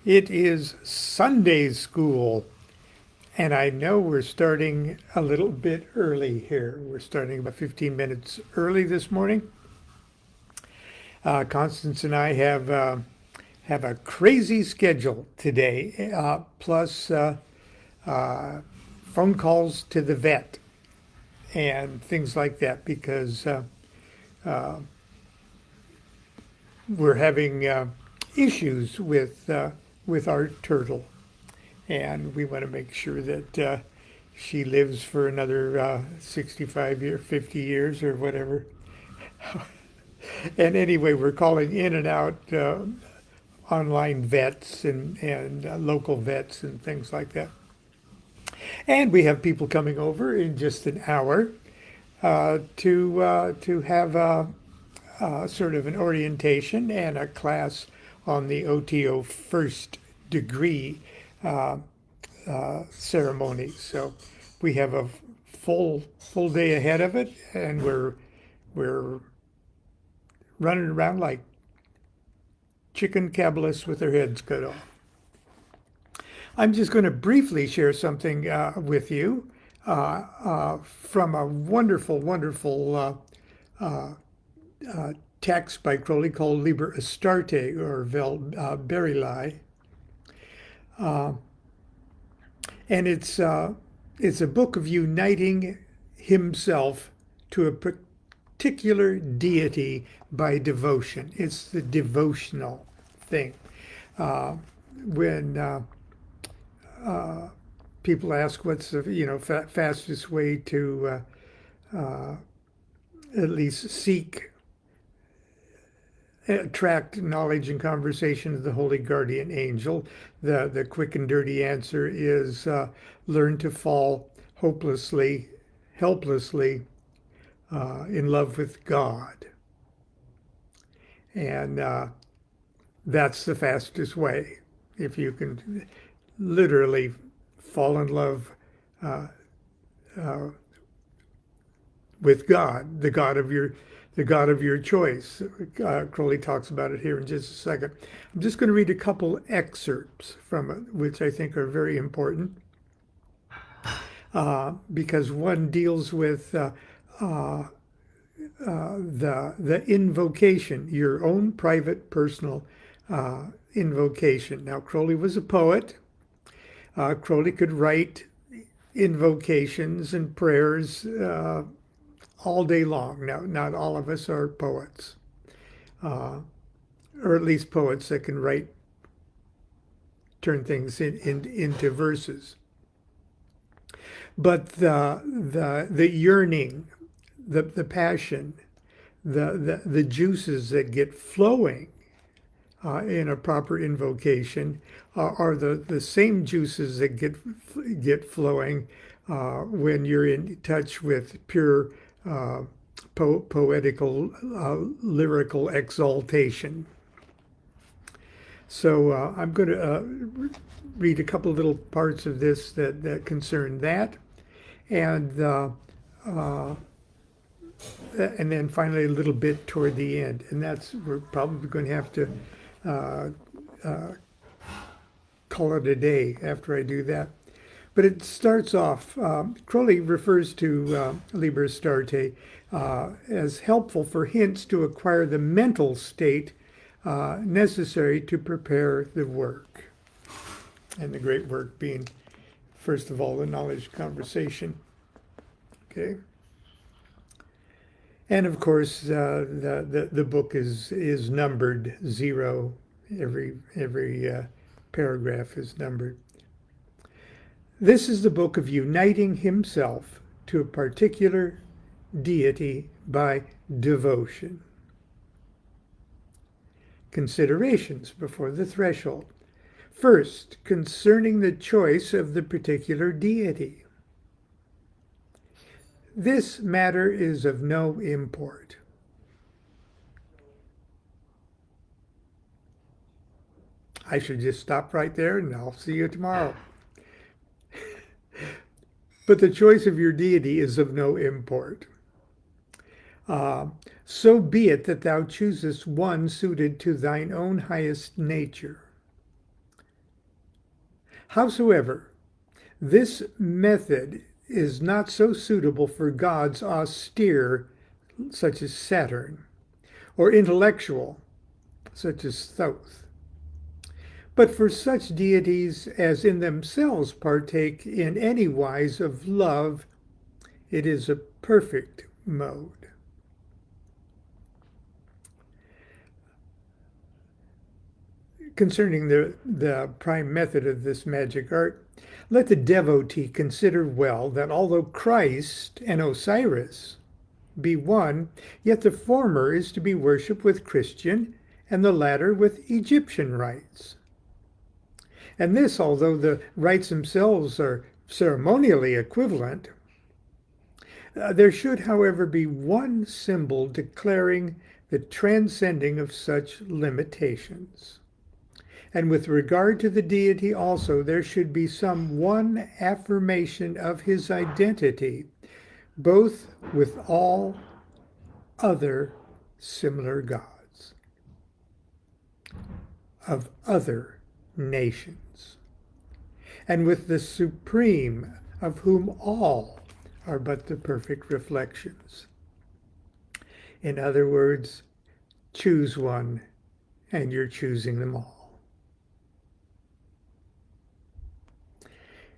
It is Sunday school, and I know we're starting a little bit early here. We're starting about 15 minutes early this morning. Constance and I have a crazy schedule today, plus phone calls to the vet and things like that because we're having issues with our turtle, and we want to make sure that she lives for another 65 years, 50 years, or whatever. And anyway, we're calling in and out online vets and local vets and things like that. And we have people coming over in just an hour to have sort of an orientation and a class on the OTO first degree ceremony. So we have a full day ahead of it, and we're running around like chicken cabalists with their heads cut off. I'm just going to briefly share something with you from a wonderful text by Crowley called Liber Astarte, or Verili. And it's a book of uniting himself to a particular deity by devotion. It's the devotional thing. When people ask what's the fastest way to at least seek attract knowledge and conversation of the holy guardian angel, the quick and dirty answer is learn to fall hopelessly, helplessly in love with God. And that's the fastest way. If you can literally fall in love with God, the God of your choice. Crowley talks about it here in just a second. I'm just going to read a couple excerpts from it, which I think are very important, because one deals with the invocation, your own private personal invocation. Now, Crowley was a poet. Crowley could write invocations and prayers all day long. Now, not all of us are poets, or at least poets that can turn things into verses. But the yearning, the passion, the juices that get flowing in a proper invocation are the same juices that get flowing when you're in touch with pure poetical, lyrical exaltation. So I'm going to read a couple of little parts of this that concern that, and then finally a little bit toward the end. And we're probably going to have to call it a day after I do that. But it starts off, Crowley refers to Liber Astarte as helpful for hints to acquire the mental state necessary to prepare the work. And the great work being, first of all, the knowledge conversation. Okay. And of course, the book is numbered 0. Every paragraph is numbered. This is the book of uniting himself to a particular deity by devotion. Considerations before the threshold. First, concerning the choice of the particular deity. This matter is of no import. I should just stop right there and I'll see you tomorrow. But the choice of your deity is of no import. So be it that thou choosest one suited to thine own highest nature. Howsoever, this method is not so suitable for gods austere, such as Saturn, or intellectual, such as Thoth, but for such deities as in themselves partake in any wise of love, it is a perfect mode. Concerning the prime method of this magic art, let the devotee consider well that although Christ and Osiris be one, yet the former is to be worshipped with Christian and the latter with Egyptian rites. And this, although the rites themselves are ceremonially equivalent, there should, however, be one symbol declaring the transcending of such limitations. And with regard to the deity also, there should be some one affirmation of his identity, both with all other similar gods of other nations, and with the supreme, of whom all are but the perfect reflections. In other words, choose one, and you're choosing them all.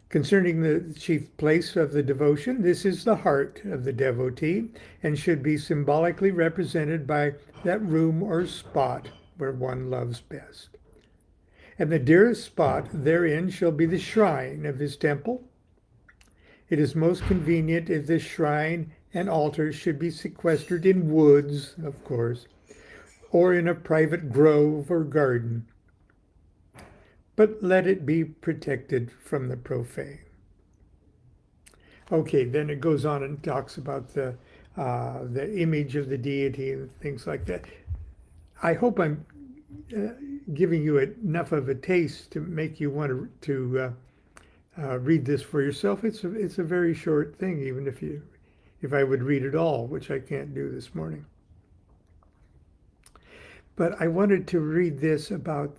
Concerning the chief place of the devotion, this is the heart of the devotee and should be symbolically represented by that room or spot where one loves best. And the dearest spot therein shall be the shrine of his temple. It is most convenient if this shrine and altar should be sequestered in woods, of course, or in a private grove or garden. But let it be protected from the profane. Okay, then it goes on and talks about the image of the deity and things like that. I hope I'm giving you enough of a taste to make you want to read this for yourself. It's a very short thing, even if I would read it all, which I can't do this morning. But I wanted to read this about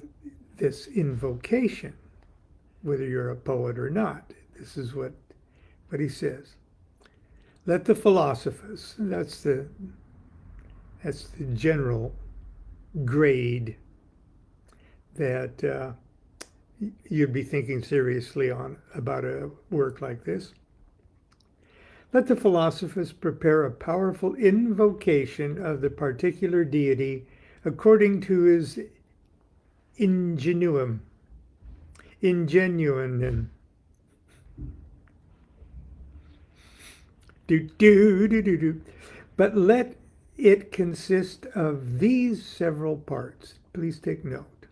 this invocation, whether you're a poet or not. This is what he says. Let the philosophers, that's the general grade that you'd be thinking seriously on about a work like this. Let the philosophers prepare a powerful invocation of the particular deity according to his ingenuine, but let it consist of these several parts. Please take note.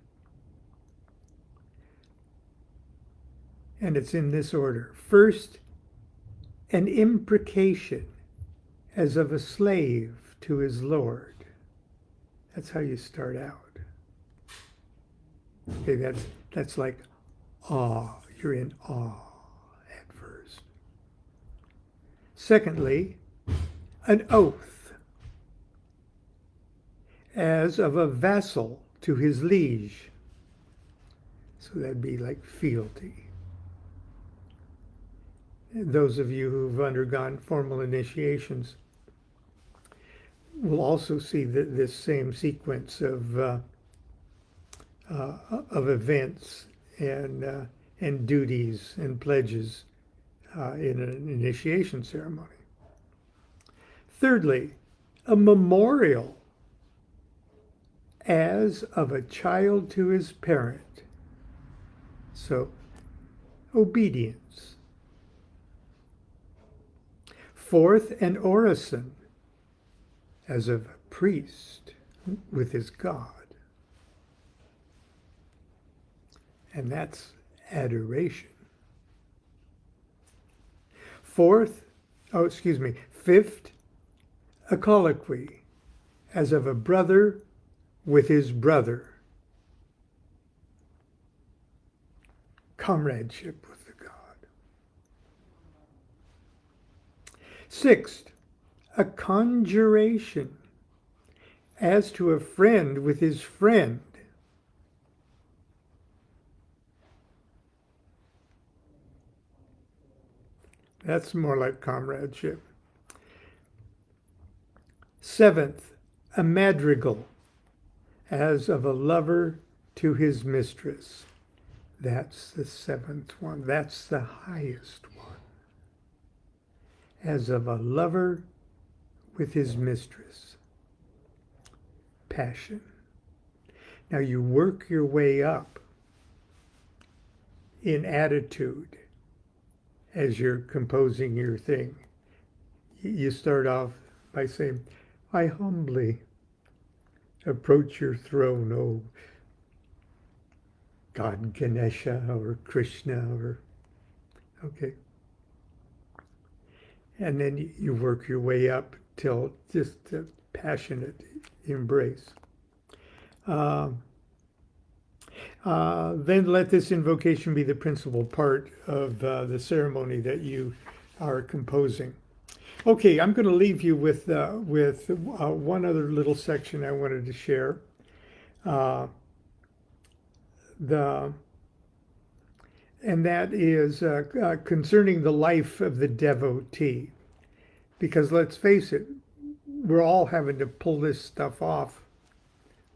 And it's in this order. First, an imprecation as of a slave to his lord. That's how you start out. Okay, that's like awe. You're in awe at first. Secondly, an oath as of a vassal to his liege. So that'd be like fealty. Those of you who've undergone formal initiations will also see this same sequence of events and duties and pledges in an initiation ceremony. Thirdly, a memorial as of a child to his parent. So, obedience. Fourth, an orison as of a priest with his God. And that's adoration. Fifth, a colloquy as of a brother with his brother. Comradeship with the God. Sixth, a conjuration as to a friend with his friend. That's more like comradeship. Seventh, a madrigal, as of a lover to his mistress. That's the seventh one. That's the highest one. As of a lover with his mistress. Passion. Now you work your way up in attitude as you're composing your thing. You start off by saying, I humbly approach your throne, O God Ganesha or Krishna, or okay. And then you work your way up till just a passionate embrace. Then let this invocation be the principal part of the ceremony that you are composing. Okay, I'm going to leave you with one other little section I wanted to share. And that is concerning the life of the devotee. Because let's face it, we're all having to pull this stuff off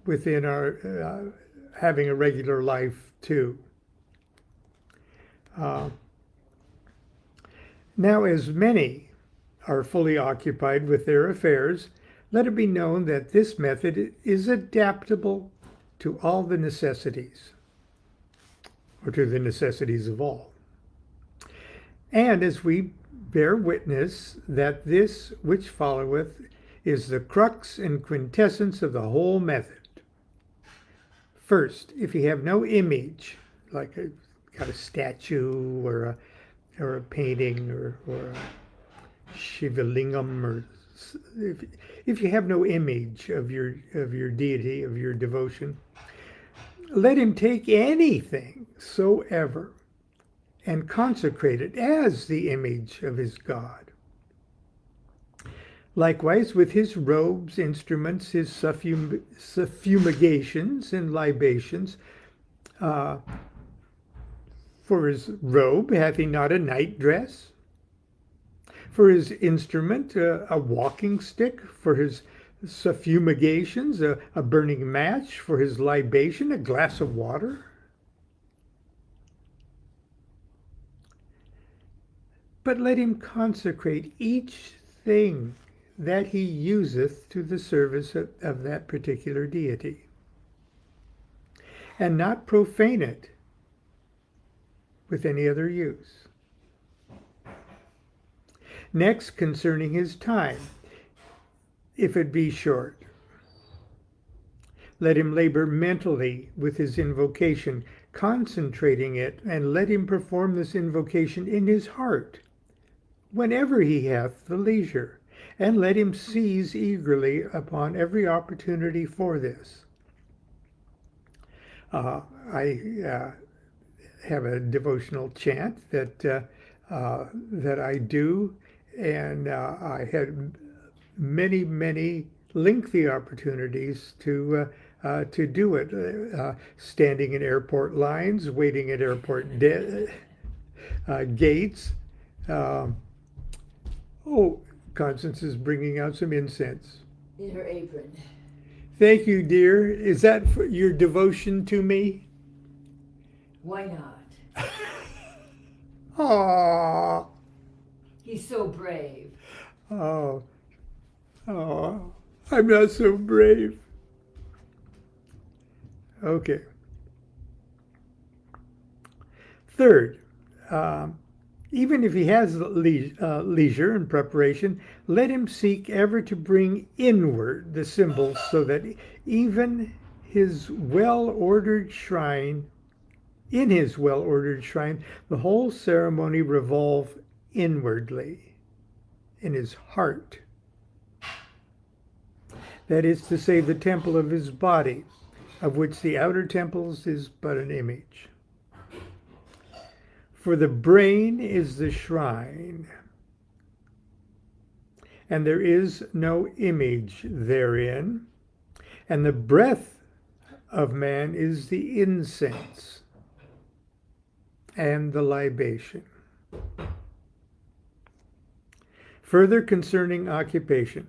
within our having a regular life too. Now, as many are fully occupied with their affairs, let it be known that this method is adaptable to all the necessities, or to the necessities of all. And as we bear witness that this which followeth is the crux and quintessence of the whole method. First, if you have no image, like got a statue or a painting or a Shivalingam, or if you have no image of your deity, of your devotion, let him take anything soever and consecrate it as the image of his God. Likewise, with his robes, instruments, his suffumigations and libations. For his robe, hath he not a night dress? For his instrument, a walking stick? For his suffumigations, a burning match? For his libation, a glass of water? But let him consecrate each thing that he useth to the service of that particular deity, and not profane it with any other use. Next, concerning his time, if it be short, let him labor mentally with his invocation, concentrating it, and let him perform this invocation in his heart, whenever he hath the leisure, and let him seize eagerly upon every opportunity for this. I have a devotional chant that I do, and I had many lengthy opportunities to do it, standing in airport lines, waiting at airport gates. Constance is bringing out some incense. In her apron. Thank you, dear. Is that for your devotion to me? Why not? Aww. He's so brave. Oh, I'm not so brave. Okay. Third, even if he has leisure and preparation, let him seek ever to bring inward the symbols, so that even his well-ordered shrine, in his well-ordered shrine, the whole ceremony revolve inwardly, in his heart. That is to say, the temple of his body, of which the outer temples is but an image. For the brain is the shrine, and there is no image therein, and the breath of man is the incense and the libation. Further concerning occupation.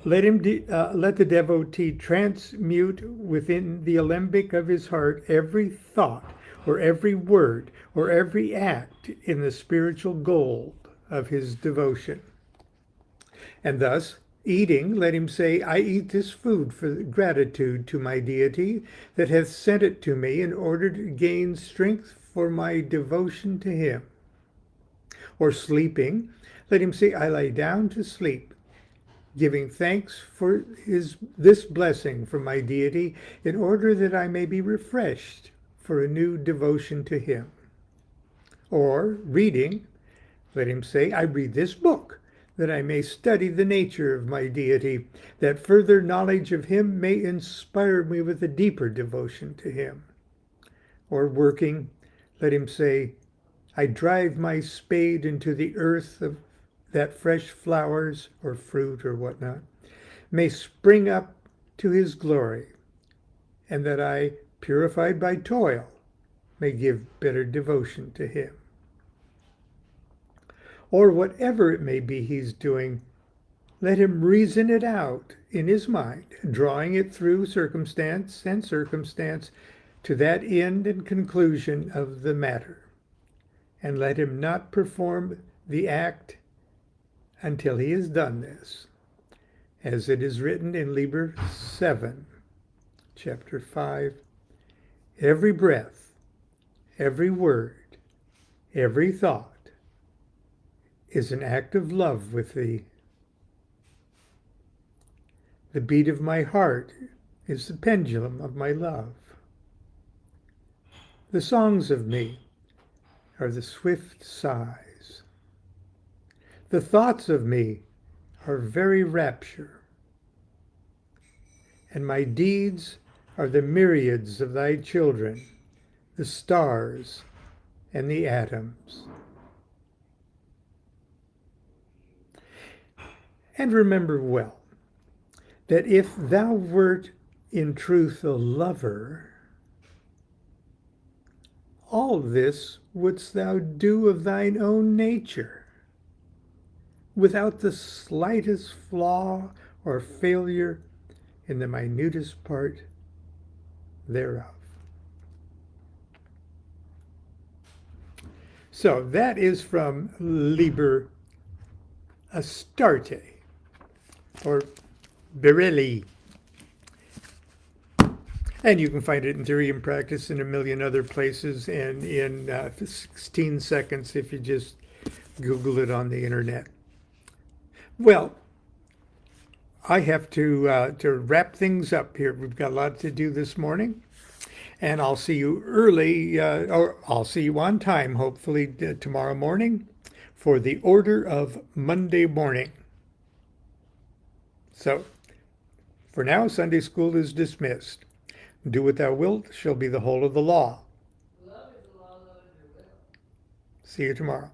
Let the devotee transmute within the alembic of his heart every thought or every word or every act in the spiritual gold of his devotion. And thus, eating, let him say, I eat this food for gratitude to my deity that hath sent it to me in order to gain strength for my devotion to him. Or sleeping, let him say, I lie down to sleep, giving thanks for this blessing from my deity in order that I may be refreshed for a new devotion to him. Or reading, let him say, I read this book that I may study the nature of my deity, that further knowledge of him may inspire me with a deeper devotion to him. Or working, let him say, I drive my spade into the earth of that fresh flowers or fruit or whatnot may spring up to his glory, and that I, purified by toil, may give better devotion to him. Or whatever it may be he's doing, let him reason it out in his mind, drawing it through circumstance to that end and conclusion of the matter. And let him not perform the act until he has done this, as it is written in Liber 7, chapter 5, every breath, every word, every thought is an act of love with thee. The beat of my heart is the pendulum of my love. The songs of me are the swift sighs. The thoughts of me are very rapture. And my deeds are the myriads of thy children, the stars and the atoms. And remember well, that if thou wert in truth a lover, all this wouldst thou do of thine own nature, without the slightest flaw or failure in the minutest part thereof. So that is from Liber Astarte, or Berelli. And you can find it in Theory and Practice in a million other places, and in 16 seconds if you just Google it on the internet. Well, I have to wrap things up here. We've got a lot to do this morning, and I'll see you early, or I'll see you on time, hopefully tomorrow morning, for the order of Monday morning. So, for now, Sunday school is dismissed. Do what thou wilt shall be the whole of the law. Love is the law, love is your will. See you tomorrow.